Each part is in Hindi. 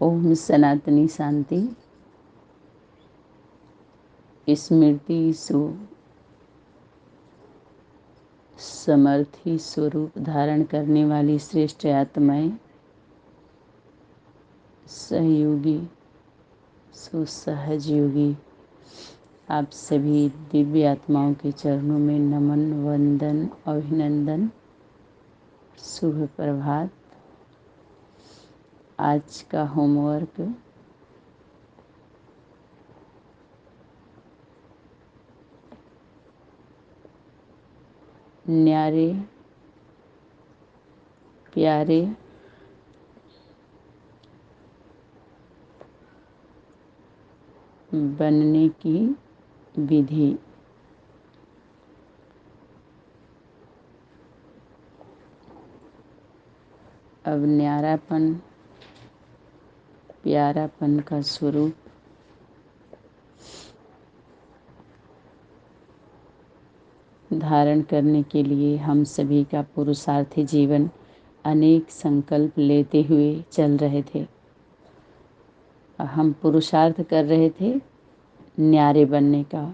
ओम सनातनी शांति स्मृति सु समर्थी स्वरूप धारण करने वाली श्रेष्ठ आत्माएं, सहयोगी सुसहज योगी, आप सभी दिव्य आत्माओं के चरणों में नमन, वंदन, अभिनंदन, शुभ प्रभात। आज का होमवर्क न्यारे प्यारे बनने की विधि। अब न्यारापन, प्यारापन का स्वरूप धारण करने के लिए हम सभी का पुरुषार्थी जीवन अनेक संकल्प लेते हुए चल रहे थे। हम पुरुषार्थ कर रहे थे न्यारे बनने का।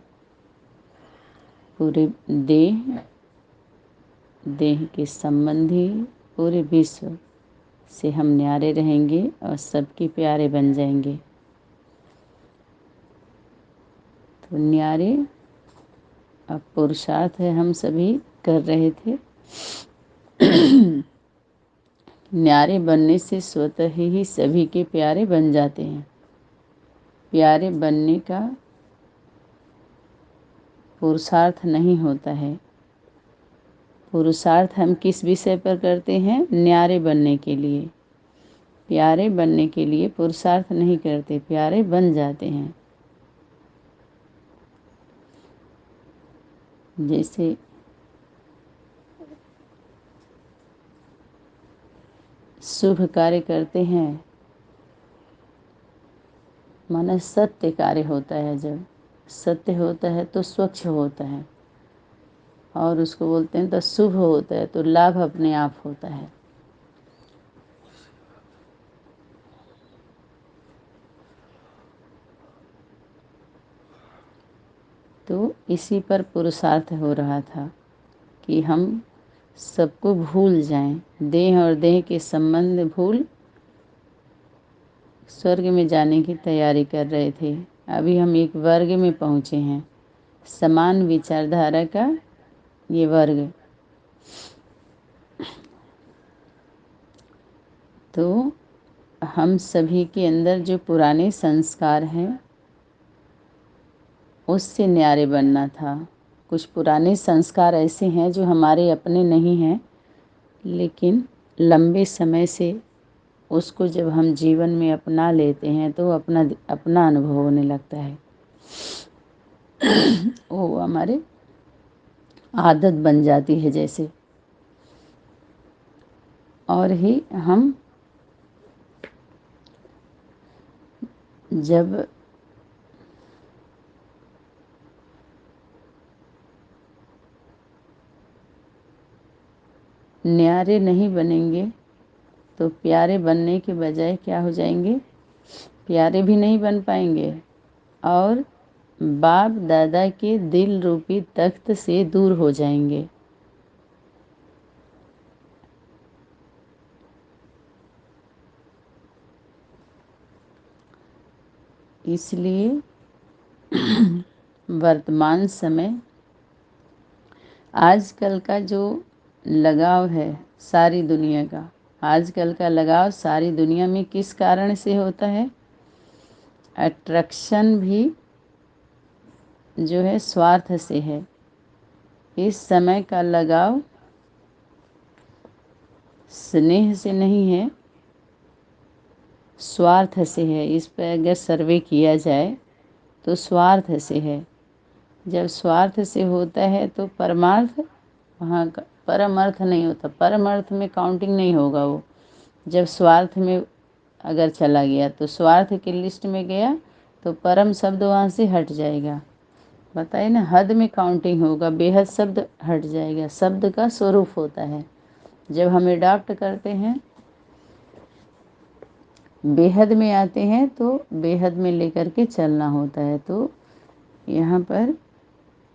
पूरे देह के संबंधी पूरे विश्व से हम न्यारे रहेंगे और सबके प्यारे बन जाएंगे। तो न्यारे अब पुरुषार्थ है, हम सभी कर रहे थे। न्यारे बनने से स्वतः ही सभी के प्यारे बन जाते हैं। प्यारे बनने का पुरुषार्थ नहीं होता है। पुरुषार्थ हम किस विषय पर करते हैं? न्यारे बनने के लिए। प्यारे बनने के लिए पुरुषार्थ नहीं करते, प्यारे बन जाते हैं। जैसे शुभ कार्य करते हैं, माना सत्य कार्य होता है। जब सत्य होता है तो स्वच्छ होता है और उसको बोलते हैं तो शुभ होता है, तो लाभ अपने आप होता है। तो इसी पर पुरुषार्थ हो रहा था कि हम सबको भूल जाएं, देह और देह के संबंध भूल स्वर्ग में जाने की तैयारी कर रहे थे। अभी हम एक वर्ग में पहुँचे हैं, समान विचारधारा का ये वर्ग। तो हम सभी के अंदर जो पुराने संस्कार हैं उससे न्यारे बनना था। कुछ पुराने संस्कार ऐसे हैं जो हमारे अपने नहीं हैं, लेकिन लंबे समय से उसको जब हम जीवन में अपना लेते हैं तो अपना अनुभव होने लगता है। वो हमारे आदत बन जाती है जैसे। और ही हम जब न्यारे नहीं बनेंगे तो प्यारे बनने के बजाय क्या हो जाएंगे? प्यारे भी नहीं बन पाएंगे और बाप दादा के दिल रूपी तख्त से दूर हो जाएंगे। इसलिए वर्तमान समय आजकल का जो लगाव है सारी दुनिया का, आजकल का लगाव सारी दुनिया में किस कारण से होता है? अट्रैक्शन भी जो है स्वार्थ से है। इस समय का लगाव स्नेह से नहीं है, स्वार्थ से है। इस पर अगर सर्वे किया जाए तो स्वार्थ से है। जब स्वार्थ से होता है तो परमार्थ वहाँ का परम अर्थ नहीं होता, परम अर्थ में काउंटिंग नहीं होगा वो। जब स्वार्थ में अगर चला गया तो स्वार्थ की लिस्ट में गया तो परम शब्द वहाँ से हट जाएगा। बताइए ना, हद में काउंटिंग होगा, बेहद शब्द हट जाएगा। शब्द का स्वरूप होता है। जब हम अडॉप्ट करते हैं बेहद में आते हैं तो बेहद में लेकर के चलना होता है। तो यहाँ पर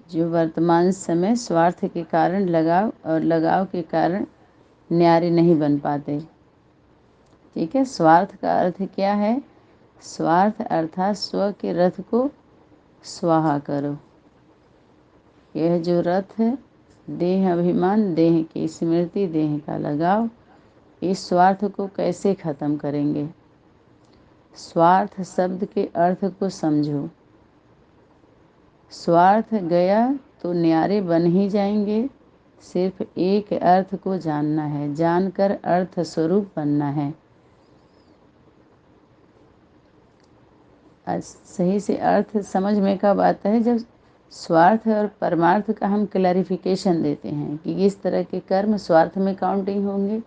जो वर्तमान समय स्वार्थ के कारण लगाव और लगाव के कारण न्यारे नहीं बन पाते। ठीक है, स्वार्थ का अर्थ क्या है? स्वार्थ अर्थात स्व के रथ को स्वाहा करो। यह जो रथ है, देह अभिमान, देह की स्मृति, देह का लगाव, इस स्वार्थ को कैसे खत्म करेंगे? स्वार्थ शब्द के अर्थ को समझो। स्वार्थ गया तो न्यारे बन ही जाएंगे। सिर्फ एक अर्थ को जानना है, जानकर अर्थ स्वरूप बनना है। सही से अर्थ समझ में कब आता है? जब स्वार्थ और परमार्थ का हम क्लैरिफिकेशन देते हैं कि इस तरह के कर्म स्वार्थ में काउंटिंग होंगे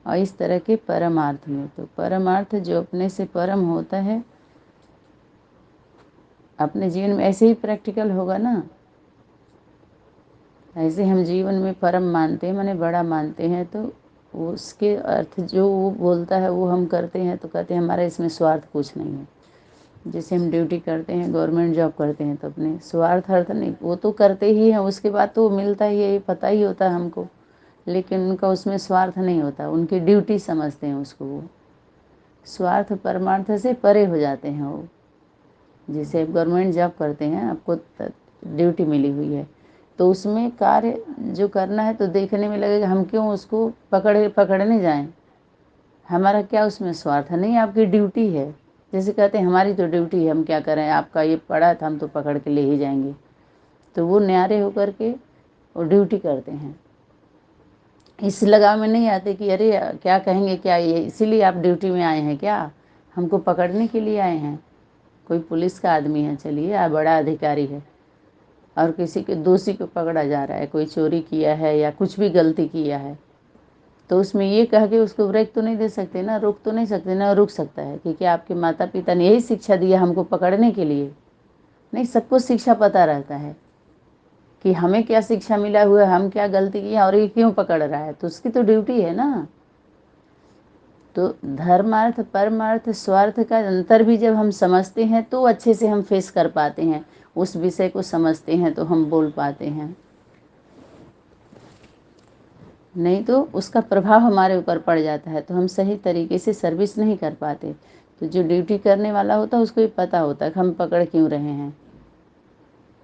और इस तरह के परमार्थ में। तो परमार्थ जो अपने से परम होता है, अपने जीवन में ऐसे ही प्रैक्टिकल होगा ना। ऐसे हम जीवन में परम मानते हैं, माने बड़ा मानते हैं, तो उसके अर्थ जो वो बोलता है वो हम करते हैं, तो कहते हैं हमारा इसमें स्वार्थ कुछ नहीं है। जैसे हम ड्यूटी करते हैं, गवर्नमेंट जॉब करते हैं, तो अपने स्वार्थ अर्थ नहीं, वो तो करते ही हैं, उसके बाद तो मिलता ही है, ये पता ही होता है हमको, लेकिन उनका उसमें स्वार्थ नहीं होता, उनकी ड्यूटी समझते हैं उसको। वो स्वार्थ परमार्थ से परे हो जाते हैं वो। जैसे आप गवर्नमेंट जॉब करते हैं, आपको ड्यूटी मिली हुई है, तो उसमें कार्य जो करना है तो देखने में लगेगा हम क्यों उसको पकड़ने जाएं, हमारा क्या उसमें स्वार्थ है? नहीं, आपकी ड्यूटी है। जैसे कहते हैं हमारी तो ड्यूटी है, हम क्या करें, आपका ये पड़ा था हम तो पकड़ के ले ही जाएंगे। तो वो न्यारे होकर के वो ड्यूटी करते हैं, इस लगाव में नहीं आते कि अरे क्या कहेंगे, क्या ये इसीलिए आप ड्यूटी में आए हैं क्या, हमको पकड़ने के लिए आए हैं? कोई पुलिस का आदमी है, चलिए आप बड़ा अधिकारी है, और किसी के दोषी को पकड़ा जा रहा है, कोई चोरी किया है या कुछ भी गलती किया है, तो उसमें ये कह के उसको ब्रेक तो नहीं दे सकते ना, रोक तो नहीं सकते ना, रुक सकता है क्योंकि आपके माता पिता ने यही शिक्षा दिया हमको पकड़ने के लिए। नहीं, सबको शिक्षा पता रहता है कि हमें क्या शिक्षा मिला हुआ है, हम क्या गलती की और ये क्यों पकड़ रहा है, तो उसकी तो ड्यूटी है ना। तो धर्मार्थ परमार्थ स्वार्थ का अंतर भी जब हम समझते हैं तो अच्छे से हम फेस कर पाते हैं, उस विषय को समझते हैं तो हम बोल पाते हैं, नहीं तो उसका प्रभाव हमारे ऊपर पड़ जाता है, तो हम सही तरीके से सर्विस नहीं कर पाते। तो जो ड्यूटी करने वाला होता है उसको ये पता होता है कि हम पकड़ क्यों रहे हैं,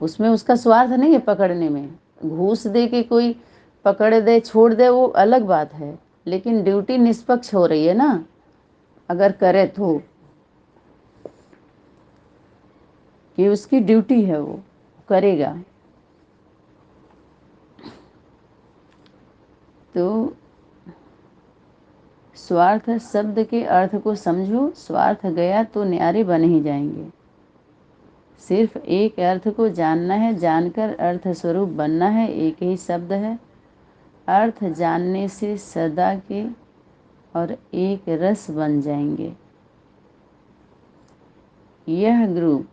उसमें उसका स्वार्थ नहीं है पकड़ने में। घूस दे के कोई पकड़ दे छोड़ दे वो अलग बात है, लेकिन ड्यूटी निष्पक्ष हो रही है ना, अगर करे तो, कि उसकी ड्यूटी है वो करेगा। तो स्वार्थ शब्द के अर्थ को समझो। स्वार्थ गया तो न्यारे बन ही जाएंगे। सिर्फ एक अर्थ को जानना है, जानकर अर्थ स्वरूप बनना है। एक ही शब्द है, अर्थ जानने से सदा के और एक रस बन जाएंगे। यह ग्रुप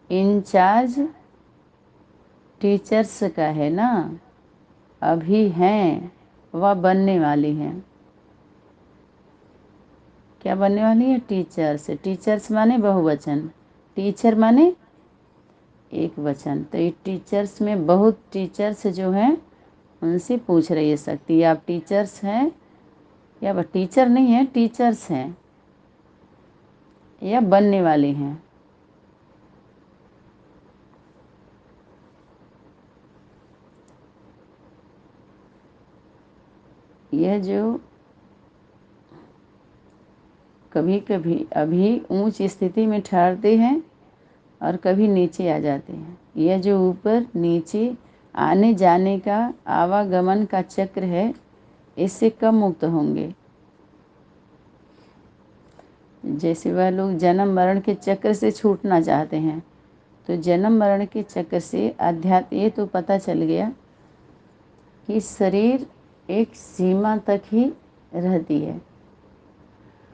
इंचार्ज टीचर्स का है ना, अभी हैं वह बनने वाली हैं। क्या बनने वाली है? टीचर्स। टीचर्स माने बहुवचन, टीचर माने एक वचन। तो ये टीचर्स में बहुत टीचर्स जो हैं उनसे पूछ रही है शक्ति, आप टीचर्स हैं या वह टीचर नहीं है, टीचर्स हैं या बनने वाले हैं। यह जो कभी कभी अभी ऊंच स्थिति में ठहरते हैं और कभी नीचे आ जाते हैं, यह जो ऊपर नीचे आने जाने का आवागमन का चक्र है, इससे कब मुक्त होंगे? जैसे वह लोग जन्म मरण के चक्र से छूटना चाहते हैं, तो जन्म मरण के चक्र से अध्यात्म ये तो पता चल गया कि शरीर एक सीमा तक ही रहती है,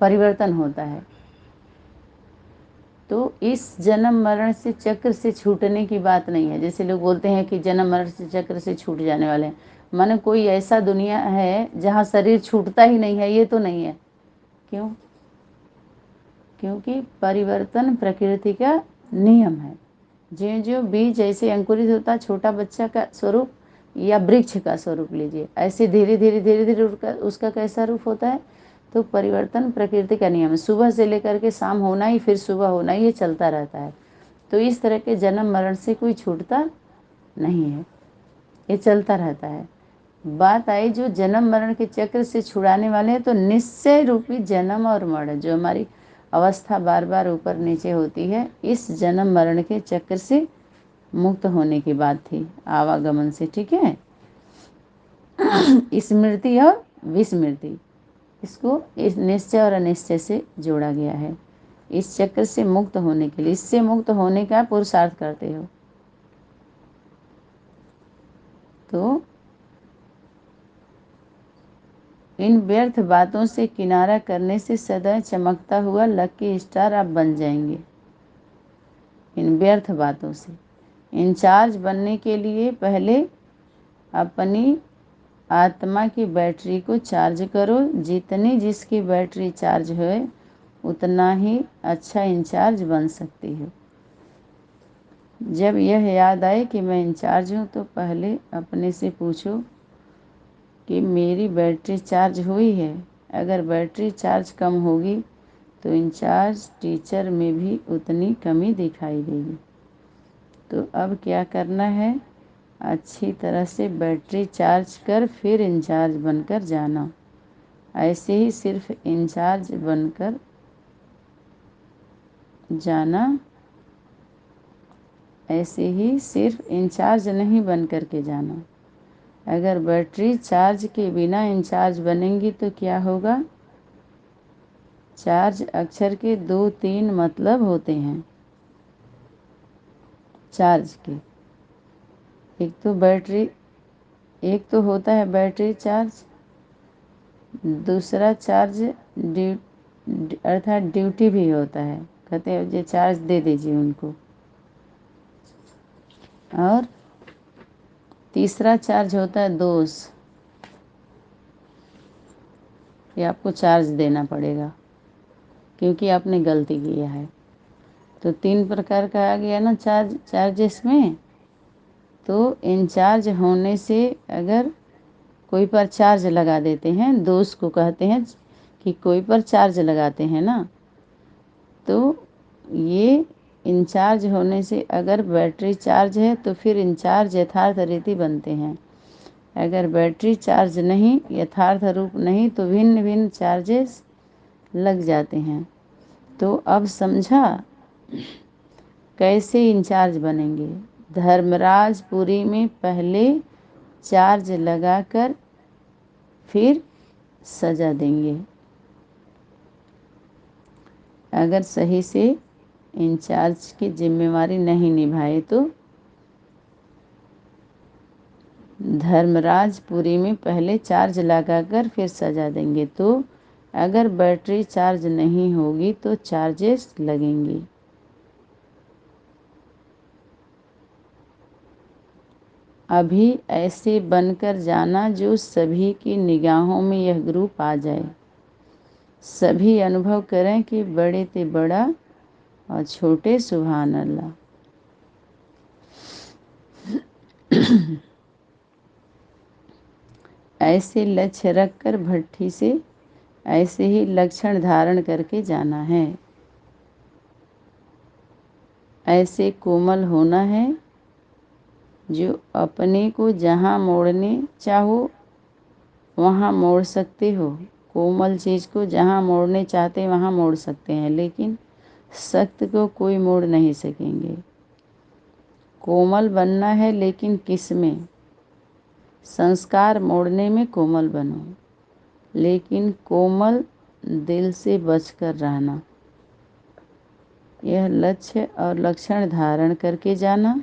परिवर्तन होता है। तो इस जन्म मरण से चक्र से छूटने की बात नहीं है। जैसे लोग बोलते हैं कि जन्म मरण से चक्र से छूट जाने वाले हैं, माने कोई ऐसा दुनिया है जहाँ शरीर छूटता ही नहीं है, ये तो नहीं है। क्यों? क्योंकि परिवर्तन प्रकृति का नियम है। ज्यों ज्यों बीज जैसे अंकुरित होता, छोटा बच्चा का स्वरूप या वृक्ष का स्वरूप लीजिए, ऐसे धीरे धीरे धीरे धीरे उसका कैसा रूप होता है। तो परिवर्तन प्रकृति का नियम है। सुबह से लेकर के शाम होना ही, फिर सुबह होना ही, ये चलता रहता है। तो इस तरह के जन्म मरण से कोई छूटता नहीं है, ये चलता रहता है। बात आई जो जन्म मरण के चक्र से छुड़ाने वाले हैं, तो निश्चय रूपी जन्म और मरण, जो हमारी अवस्था बार बार ऊपर नीचे होती है, इस जन्म मरण के चक्र से मुक्त होने की बात थी, आवागमन से। ठीक है। स्मृति और विस्मृति, इसको इस निश्चय और अनिश्चय से जोड़ा गया है। इस चक्र से मुक्त होने के लिए, इससे मुक्त होने का पुरुषार्थ करते हो तो इन व्यर्थ बातों से किनारा करने से सदा चमकता हुआ लकी स्टार आप बन जाएंगे। इन व्यर्थ बातों से इंचार्ज बनने के लिए पहले अपनी आत्मा की बैटरी को चार्ज करो। जितनी जिसकी बैटरी चार्ज हो, उतना ही अच्छा इंचार्ज बन सकती हो। जब यह याद आए कि मैं इंचार्ज हूँ, तो पहले अपने से पूछो कि मेरी बैटरी चार्ज हुई है। अगर बैटरी चार्ज कम होगी तो इंचार्ज टीचर में भी उतनी कमी दिखाई देगी। तो अब क्या करना है, अच्छी तरह से बैटरी चार्ज कर फिर इंचार्ज बनकर जाना। ऐसे ही सिर्फ इंचार्ज बनकर जाना, ऐसे ही सिर्फ इंचार्ज नहीं बन कर के जाना। अगर बैटरी चार्ज के बिना इंचार्ज बनेंगी तो क्या होगा। चार्ज अक्षर के 2-3 मतलब होते हैं चार्ज के। एक तो बैटरी, एक तो होता है बैटरी चार्ज, दूसरा चार्ज अर्थात ड्यूटी भी होता है, कहते हैं ये चार्ज दे दीजिए उनको। और तीसरा चार्ज होता है दोष, कि आपको चार्ज देना पड़ेगा क्योंकि आपने गलती किया है। तो 3 प्रकार का आ गया ना चार्जेस में। तो इंचार्ज होने से अगर कोई पर चार्ज लगा देते हैं, दोस्त को कहते हैं कि कोई पर चार्ज लगाते हैं ना, तो ये इंचार्ज होने से अगर बैटरी चार्ज है तो फिर इंचार्ज यथार्थ रीति बनते हैं। अगर बैटरी चार्ज नहीं, यथार्थ रूप नहीं, तो भिन्न भिन्न चार्जेस लग जाते हैं। तो अब समझा कैसे इंचार्ज बनेंगे। धर्मराजपुरी में पहले चार्ज लगाकर फिर सजा देंगे। अगर सही से इंचार्ज की जिम्मेवारी नहीं निभाए तो धर्मराजपुरी में पहले चार्ज लगाकर फिर सजा देंगे। तो अगर बैटरी चार्ज नहीं होगी तो चार्जेस लगेंगी। अभी ऐसे बनकर जाना जो सभी की निगाहों में यह ग्रुप आ जाए। सभी अनुभव करें कि बड़े ते बड़ा और छोटे सुभान अल्लाह। ऐसे लक्ष्य रखकर भट्ठी से ऐसे ही लक्षण धारण करके जाना है। ऐसे कोमल होना है जो अपने को जहाँ मोड़ने चाहो वहाँ मोड़ सकते हो। कोमल चीज़ को जहाँ मोड़ने चाहते वहाँ मोड़ सकते हैं, लेकिन सख्त को कोई मोड़ नहीं सकेंगे। कोमल बनना है, लेकिन किस में। संस्कार मोड़ने में कोमल बनो, लेकिन कोमल दिल से बचकर रहना। यह लक्ष्य और लक्षण धारण करके जाना।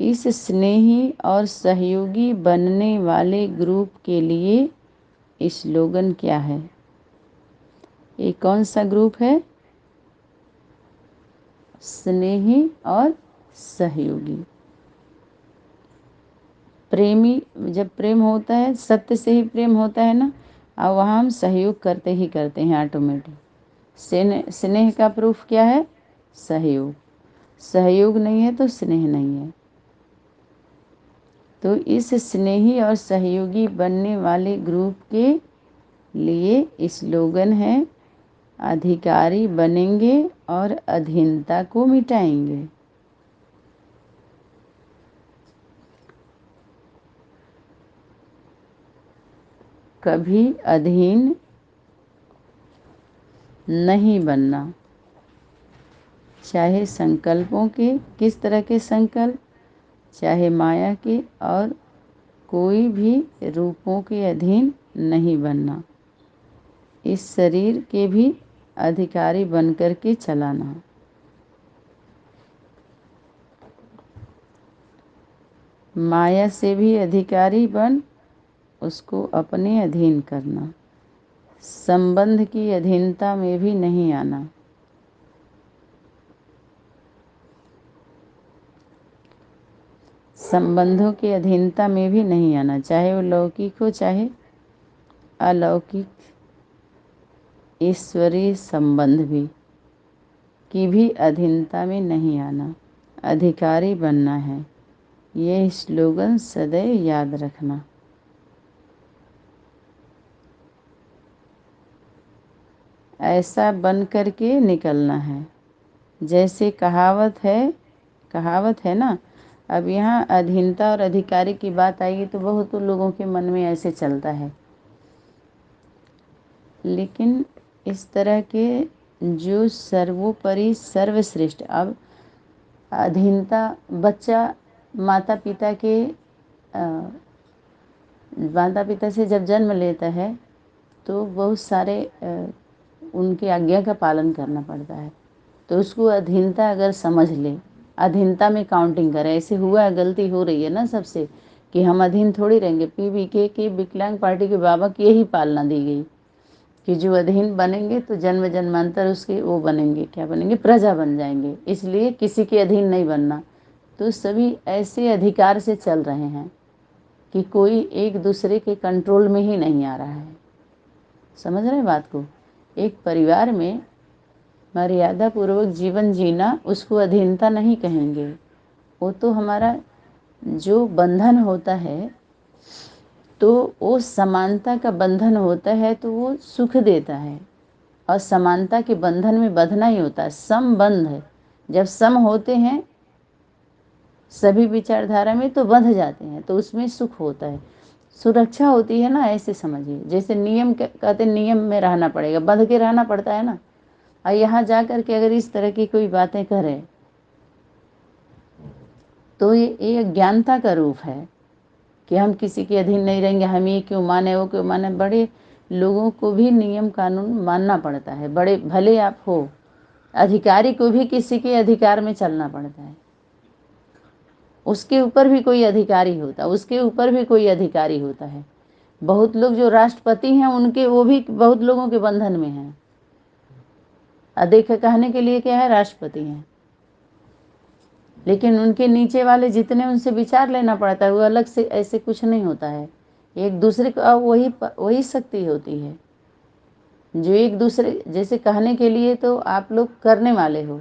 इस स्नेही और सहयोगी बनने वाले ग्रुप के लिए स्लोगन क्या है। ये कौन सा ग्रुप है। स्नेही और सहयोगी। प्रेमी जब प्रेम होता है, सत्य से ही प्रेम होता है ना, और वहाँ हम सहयोग करते ही करते हैं ऑटोमेटिक। स्नेह का प्रूफ क्या है? सहयोग। सहयोग नहीं है तो स्नेह नहीं है। तो इस स्नेही और सहयोगी बनने वाले ग्रुप के लिए स्लोगन है, अधिकारी बनेंगे और अधीनता को मिटाएंगे। कभी अधीन नहीं बनना, चाहे संकल्पों के, किस तरह के संकल्प, चाहे माया के, और कोई भी रूपों के अधीन नहीं बनना। इस शरीर के भी अधिकारी बनकर के चलाना। माया से भी अधिकारी बन उसको अपने अधीन करना। संबंध की अधीनता में भी नहीं आना। संबंधों की अधीनता में भी नहीं आना, चाहे वो लौकिक हो चाहे अलौकिक, ईश्वरीय संबंध भी की भी अधीनता में नहीं आना। अधिकारी बनना है, ये स्लोगन सदैव याद रखना। ऐसा बन कर के निकलना है। जैसे कहावत है ना। अब यहाँ अधीनता और अधिकारी की बात आएगी तो बहुत लोगों के मन में ऐसे चलता है, लेकिन इस तरह के जो सर्वोपरि सर्वश्रेष्ठ, अब अधीनता, बच्चा माता पिता के माता पिता से जब जन्म लेता है तो बहुत सारे उनकी आज्ञा का पालन करना पड़ता है। तो उसको अधीनता अगर समझ ले, अधीनता में काउंटिंग करे, ऐसे हुआ है, गलती हो रही है ना सबसे कि हम अधीन थोड़ी रहेंगे। पीवीके की विकलांग पार्टी के बाबा की यही पालना दी गई कि जो अधीन बनेंगे तो जन्म जन्मांतर उसके वो बनेंगे, क्या बनेंगे? प्रजा बन जाएंगे। इसलिए किसी के अधीन नहीं बनना। तो सभी ऐसे अधिकार से चल रहे हैं कि कोई एक दूसरे के कंट्रोल में ही नहीं आ रहा है। समझ रहे हैं बात को? एक परिवार में मर्यादा पूर्वक जीवन जीना, उसको अधीनता नहीं कहेंगे। वो तो हमारा जो बंधन होता है, तो वो समानता का बंधन होता है, तो वो सुख देता है। और समानता के बंधन में बंधना ही होता है, समबंध है। जब सम होते हैं सभी विचारधारा में तो बंध जाते हैं, तो उसमें सुख होता है, सुरक्षा होती है ना। ऐसे समझिए, जैसे नियम कहते हैं, नियम में रहना पड़ेगा, बंध के रहना पड़ता है ना। और यहाँ जा कर के अगर इस तरह की कोई बातें करें तो ये अज्ञानता का रूप है कि हम किसी के अधीन नहीं रहेंगे, हम ये क्यों माने वो क्यों माने। बड़े लोगों को भी नियम कानून मानना पड़ता है, बड़े भले आप हो, अधिकारी को भी किसी के अधिकार में चलना पड़ता है। उसके ऊपर भी कोई अधिकारी होता है, उसके ऊपर भी कोई अधिकारी होता है। बहुत लोग जो राष्ट्रपति हैं उनके, वो भी बहुत लोगों के बंधन में हैं। अधिक कहने के लिए क्या है, राष्ट्रपति हैं, लेकिन उनके नीचे वाले जितने, उनसे विचार लेना पड़ता है। वो अलग से ऐसे कुछ नहीं होता है, एक दूसरे को वही शक्ति होती है जो एक दूसरे, जैसे कहने के लिए तो आप लोग करने वाले हो,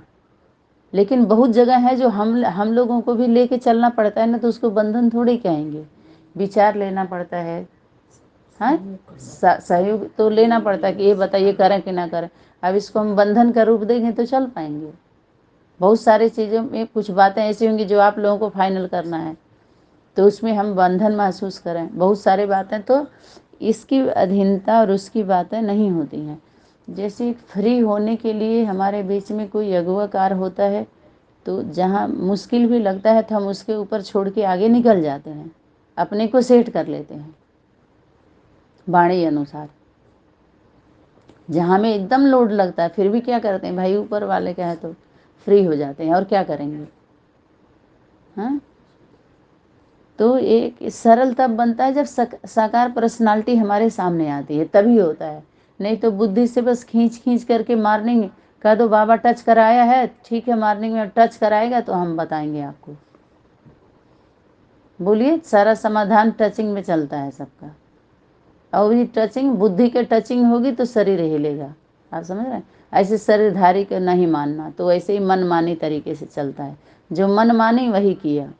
लेकिन बहुत जगह है जो हम लोगों को भी लेके चलना पड़ता है ना, तो उसको बंधन थोड़ी कहेंगे। विचार लेना पड़ता है, हाँ, सहयोग तो लेना पड़ता है कि ये बताइए करें कि ना करें। अब इसको हम बंधन का रूप देंगे तो चल पाएंगे? बहुत सारी चीज़ों में कुछ बातें ऐसी होंगी जो आप लोगों को फाइनल करना है, तो उसमें हम बंधन महसूस करें। बहुत सारी बातें तो इसकी अधीनता और उसकी बातें नहीं होती हैं। जैसे फ्री होने के लिए हमारे बीच में कोई अगुवाकार होता है, तो जहाँ मुश्किल भी लगता है तो हम उसके ऊपर छोड़ के आगे निकल जाते हैं, अपने को सेट कर लेते हैं वाणी अनुसार। जहाँ में एकदम लोड लगता है फिर भी क्या करते हैं भाई, ऊपर वाले का है तो फ्री हो जाते हैं, और क्या करेंगे। हाँ, तो एक सरल तब बनता है जब साकार पर्सनालिटी हमारे सामने आती है, तभी होता है। नहीं तो बुद्धि से बस खींच खींच करके मारने कह दो, बाबा टच कराया है, ठीक है, मॉर्निंग में टच कराएगा तो हम बताएंगे आपको। बोलिए, सारा समाधान टचिंग में चलता है सबका। और ये टचिंग, बुद्धि के टचिंग होगी तो शरीर हिलेगा। आप समझ रहे हैं? ऐसे शरीरधारी को नहीं मानना, तो ऐसे ही मनमानी तरीके से चलता है। जो मन मानी वही किया।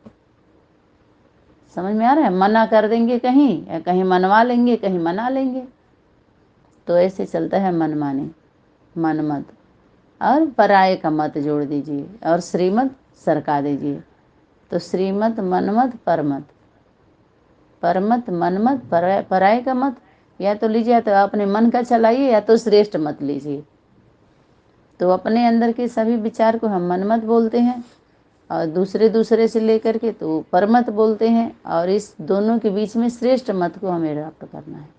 समझ में आ रहा है? मना कर देंगे कहीं, या कहीं मनवा लेंगे, कहीं मना लेंगे, तो ऐसे चलता है मनमानी, मनमत। और पराये का मत जोड़ दीजिए और श्रीमत सरका दीजिए। तो श्रीमत, मनमत, परमत। परमत, मनमत, पराये का मत या तो लीजिए, या तो अपने मन का चलाइए, या तो श्रेष्ठ मत लीजिए। तो अपने अंदर के सभी विचार को हम मनमत बोलते हैं, और दूसरे से लेकर के तो परमत बोलते हैं, और इस दोनों के बीच में श्रेष्ठ मत को हमें प्राप्त करना है।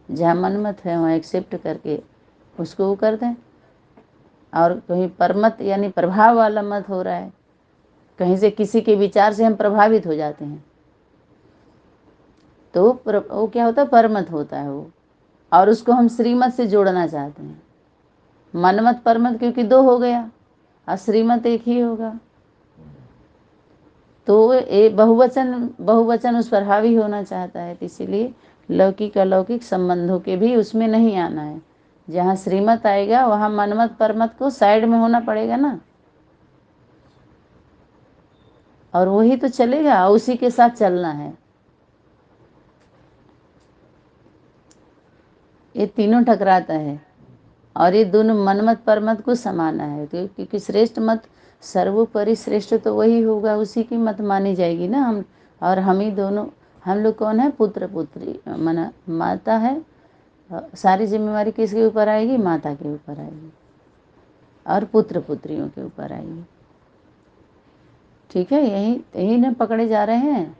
जहाँ मनमत है वहाँ एक्सेप्ट करके उसको वो कर दें। और कहीं परमत यानी प्रभाव वाला मत हो रहा है, कहीं से किसी के विचार से हम प्रभावित हो जाते हैं, तो वो क्या होता है, परमत होता है वो। और उसको हम श्रीमत से जोड़ना चाहते हैं। मनमत परमत क्योंकि दो हो गया, और श्रीमत एक ही होगा, तो ये बहुवचन बहुवचन उस पर हावी होना चाहता है। तो इसीलिए लौकिक अलौकिक संबंधों के भी उसमें नहीं आना है। जहाँ श्रीमत आएगा वहाँ मनमत परमत को साइड में होना पड़ेगा ना, और वही तो चलेगा, उसी के साथ चलना है। ये तीनों टकराता है, और ये दोनों मनमत परमत को समाना है, क्योंकि श्रेष्ठ मत, सर्वोपरि श्रेष्ठ तो वही होगा, उसी की मत मानी जाएगी ना। हम और हम ही दोनों, हम लोग कौन है, पुत्र पुत्री, माना माता है। सारी जिम्मेवारी किसके ऊपर आएगी, माता के ऊपर आएगी, और पुत्र पुत्रियों के ऊपर आएगी। ठीक है, यही यही ना पकड़े जा रहे हैं।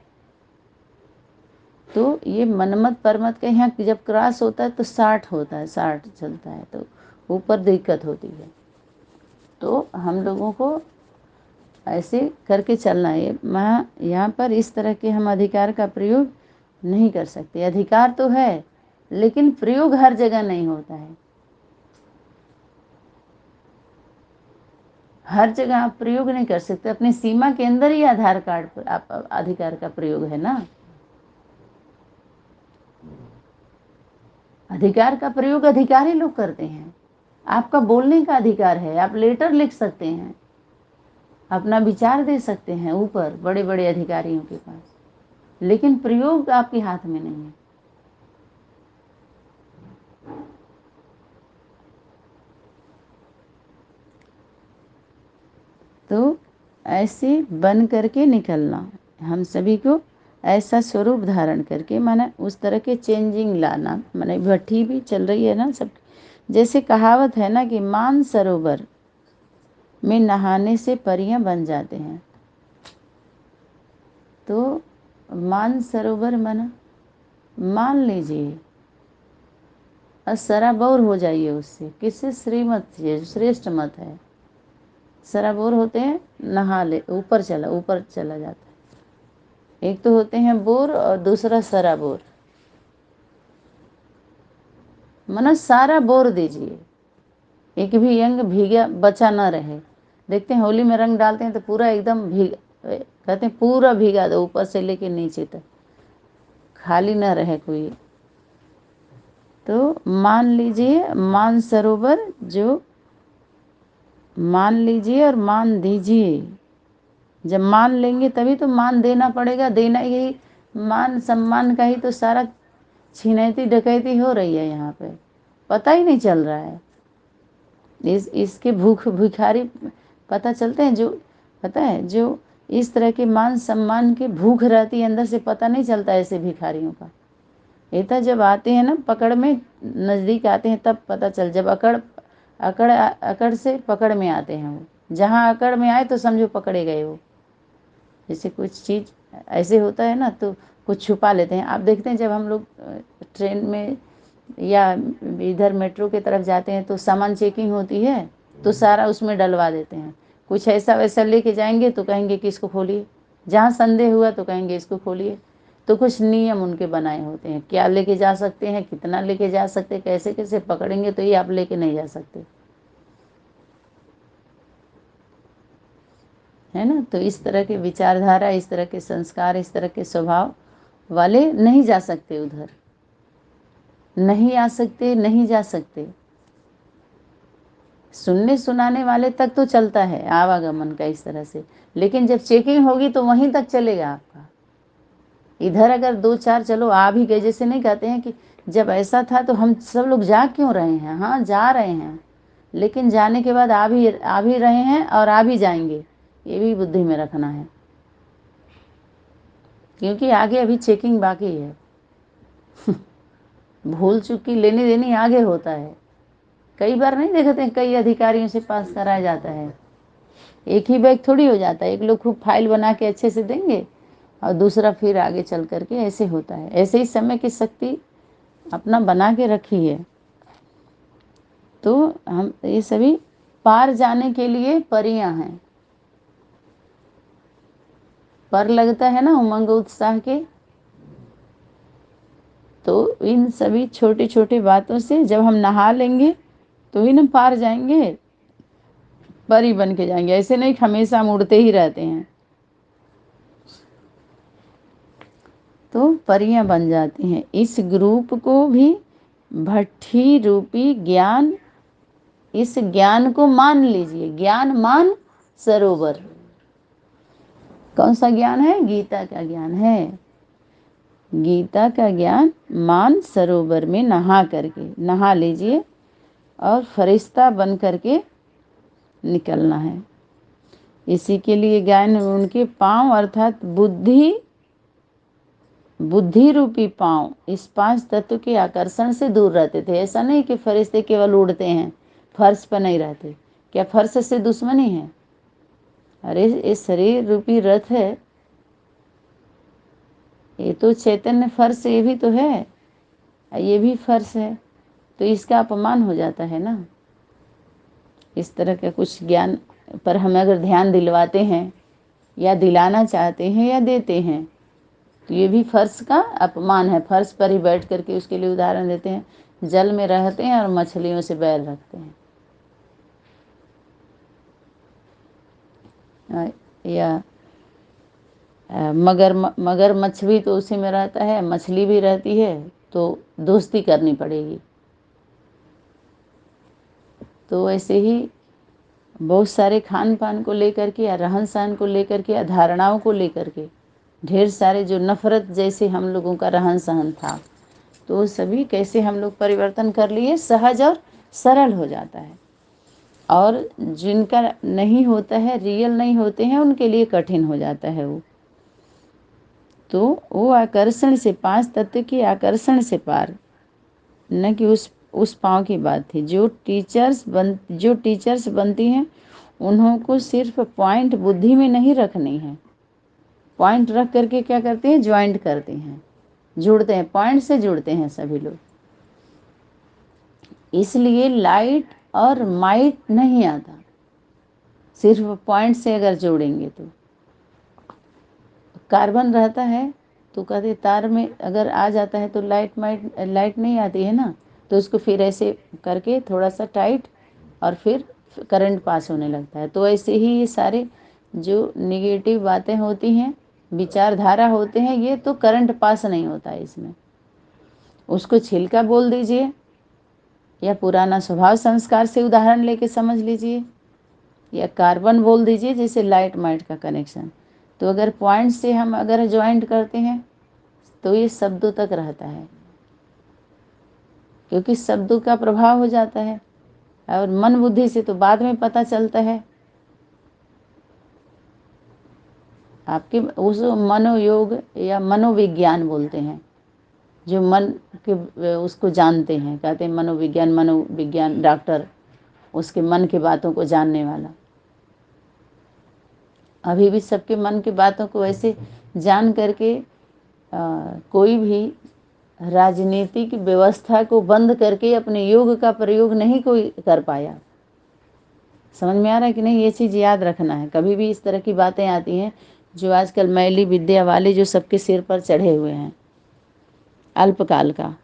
तो ये मनमत परमत के यहाँ जब क्रॉस होता है तो 60 होता है, 60 चलता है, तो ऊपर दिक्कत होती है। तो हम लोगों को ऐसे करके चलना है। मैं यहाँ पर इस तरह के हम अधिकार का प्रयोग नहीं कर सकते। अधिकार तो है, लेकिन प्रयोग हर जगह नहीं होता है। हर जगह आप प्रयोग नहीं कर सकते। अपनी सीमा के अंदर ही आधार कार्ड पर आप अधिकार का प्रयोग है ना। अधिकार का प्रयोग अधिकारी लोग करते हैं। आपका बोलने का अधिकार है, आप लेटर लिख सकते हैं, अपना विचार दे सकते हैं ऊपर बड़े बड़े अधिकारियों के पास, लेकिन प्रयोग आपके हाथ में नहीं है। तो ऐसे बन करके निकलना, हम सभी को ऐसा स्वरूप धारण करके, माना उस तरह के चेंजिंग लाना। माने भट्ठी भी चल रही है ना सब। जैसे कहावत है ना कि मान सरोवर में नहाने से परियां बन जाते हैं। तो मान सरोवर माना, मान लीजिए और सराबोर हो जाइए उससे। किससे? श्रीमत से, श्रेष्ठ मत है। सराबोर होते हैं, नहा ले, ऊपर चला जाता है। एक तो होते हैं बोर, और दूसरा सराबोर। माना सारा बोर दीजिए, एक भी अंग भीगा बचा ना रहे। देखते हैं होली में रंग डालते हैं तो पूरा एकदम भीग, कहते हैं पूरा भीगा दो, ऊपर से लेके नीचे तक, खाली ना रहे कोई। तो मान लीजिए, मान सरोवर जो मान लीजिए और मान दीजिए। जब मान लेंगे तभी तो मान देना पड़ेगा। देना यही मान सम्मान का ही तो सारा छिनैती डकैती हो रही है यहाँ पे, पता ही नहीं चल रहा है। इसके भूख भिखारी पता चलते हैं, जो पता है, जो इस तरह के मान सम्मान के भूख रहती है अंदर से, पता नहीं चलता ऐसे भिखारियों का। ये तो जब आते हैं ना पकड़ में, नज़दीक आते हैं तब पता चल। जब अकड़ से पकड़ में आते हैं वो, जहाँ अकड़ में आए तो समझो पकड़े गए वो। जैसे कुछ चीज़ ऐसे होता है ना, तो कुछ छुपा लेते हैं। आप देखते हैं जब हम लोग ट्रेन में या इधर मेट्रो की तरफ जाते हैं तो सामान चेकिंग होती है, तो सारा उसमें डलवा देते हैं। कुछ ऐसा वैसा लेके जाएंगे तो कहेंगे कि इसको खोलिए, जहाँ संदेह हुआ तो कहेंगे इसको खोलिए। तो कुछ नियम उनके बनाए होते हैं, क्या लेके जा सकते हैं, कितना लेके जा सकते हैं, कैसे कैसे पकड़ेंगे, तो ये आप लेके नहीं जा सकते है ना। तो इस तरह के विचारधारा, इस तरह के संस्कार, इस तरह के स्वभाव वाले नहीं जा सकते उधर, नहीं आ सकते, नहीं जा सकते। सुनने सुनाने वाले तक तो चलता है आवागमन का इस तरह से, लेकिन जब चेकिंग होगी तो वहीं तक चलेगा आपका। इधर अगर 2-4 चलो आ भी गए, जैसे नहीं कहते हैं कि जब ऐसा था तो हम सब लोग जा क्यों रहे हैं, हाँ जा रहे हैं, लेकिन जाने के बाद आ भी रहे हैं और आ भी जाएंगे, ये भी बुद्धि में रखना है, क्योंकि आगे अभी चेकिंग बाकी है। भूल चूक की लेनी देनी आगे होता है। कई बार नहीं देखते हैं, कई अधिकारियों से पास कराया जाता है, एक ही बैग थोड़ी हो जाता है, एक लोग खूब फाइल बना के अच्छे से देंगे और दूसरा फिर आगे चल करके ऐसे होता है। ऐसे ही समय की शक्ति अपना बना के रखी है। तो हम ये सभी पार जाने के लिए परियां हैं। पर लगता है ना उमंग उत्साह के, तो इन सभी छोटी छोटी बातों से जब हम नहा लेंगे तो ही ना पार जाएंगे, परी बन के जाएंगे। ऐसे नहीं हमेशा हम उड़ते ही रहते हैं, तो परियां बन जाती हैं। इस ग्रुप को भी भट्ठी रूपी ज्ञान, इस ज्ञान को मान लीजिए, ज्ञान मान सरोवर। कौन सा ज्ञान है, गीता का ज्ञान है। गीता का ज्ञान मान सरोवर में नहा लीजिए और फरिश्ता बन करके निकलना है। इसी के लिए ज्ञान उनके पांव अर्थात बुद्धि रूपी पांव इस 5 तत्व के आकर्षण से दूर रहते थे। ऐसा नहीं कि फरिश्ते केवल उड़ते हैं, फर्श पर नहीं रहते। क्या फर्श से दुश्मनी है? अरे ये शरीर रूपी रथ है, ये तो चैतन्य फर्श, ये भी तो है, ये भी फर्श है, तो इसका अपमान हो जाता है ना। इस तरह का कुछ ज्ञान पर हम अगर ध्यान दिलवाते हैं या दिलाना चाहते हैं या देते हैं, तो ये भी फर्श का अपमान है। फर्श पर ही बैठ करके, उसके लिए उदाहरण देते हैं, जल में रहते हैं और मछलियों से बैर रखते हैं, या मगरमच्छ भी तो उसी में रहता है, मछली भी रहती है, तो दोस्ती करनी पड़ेगी। तो ऐसे ही बहुत सारे खान पान को लेकर के या रहन सहन को लेकर के या धारणाओं को लेकर के ढेर सारे जो नफरत जैसे हम लोगों का रहन सहन था, तो सभी कैसे हम लोग परिवर्तन कर लिए, सहज और सरल हो जाता है। और जिनका नहीं होता है, रियल नहीं होते हैं, उनके लिए कठिन हो जाता है वो। तो वो आकर्षण से, 5 तत्व के आकर्षण से पार, न कि उस पाँव की बात थी। जो टीचर्स बनती हैं, उन्हों को सिर्फ पॉइंट बुद्धि में नहीं रखनी है। पॉइंट रख करके क्या करते हैं, ज्वाइंट करते हैं, जुड़ते हैं, पॉइंट से जुड़ते हैं सभी लोग। इसलिए लाइट और माइट नहीं आता, सिर्फ पॉइंट से अगर जोड़ेंगे तो। कार्बन रहता है तो कहते तार में अगर आ जाता है तो लाइट नहीं आती है ना, तो उसको फिर ऐसे करके थोड़ा सा टाइट और फिर करंट पास होने लगता है। तो ऐसे ही ये सारे जो निगेटिव बातें होती हैं, विचारधारा होते हैं, ये तो करंट पास नहीं होता है इसमें। उसको छिलका बोल दीजिए या पुराना स्वभाव संस्कार से उदाहरण लेके समझ लीजिए, या कार्बन बोल दीजिए, जैसे लाइट माइट का कनेक्शन। तो अगर पॉइंट से हम अगर ज्वाइंट करते हैं तो ये शब्दों तक रहता है, क्योंकि शब्दों का प्रभाव हो जाता है, और मन बुद्धि से तो बाद में पता चलता है। आपके उस मनोयोग या मनोविज्ञान बोलते हैं, जो मन के उसको जानते हैं, कहते हैं मनोविज्ञान डॉक्टर, उसके मन की बातों को जानने वाला। अभी भी सबके मन की बातों को ऐसे जान करके कोई भी राजनीतिक व्यवस्था को बंद करके अपने योग का प्रयोग नहीं कोई कर पाया। समझ में आ रहा है कि नहीं? ये चीज़ याद रखना है। कभी भी इस तरह की बातें आती हैं जो आजकल मैली विद्या वाले जो सबके सिर पर चढ़े हुए हैं, अल्पकाल का,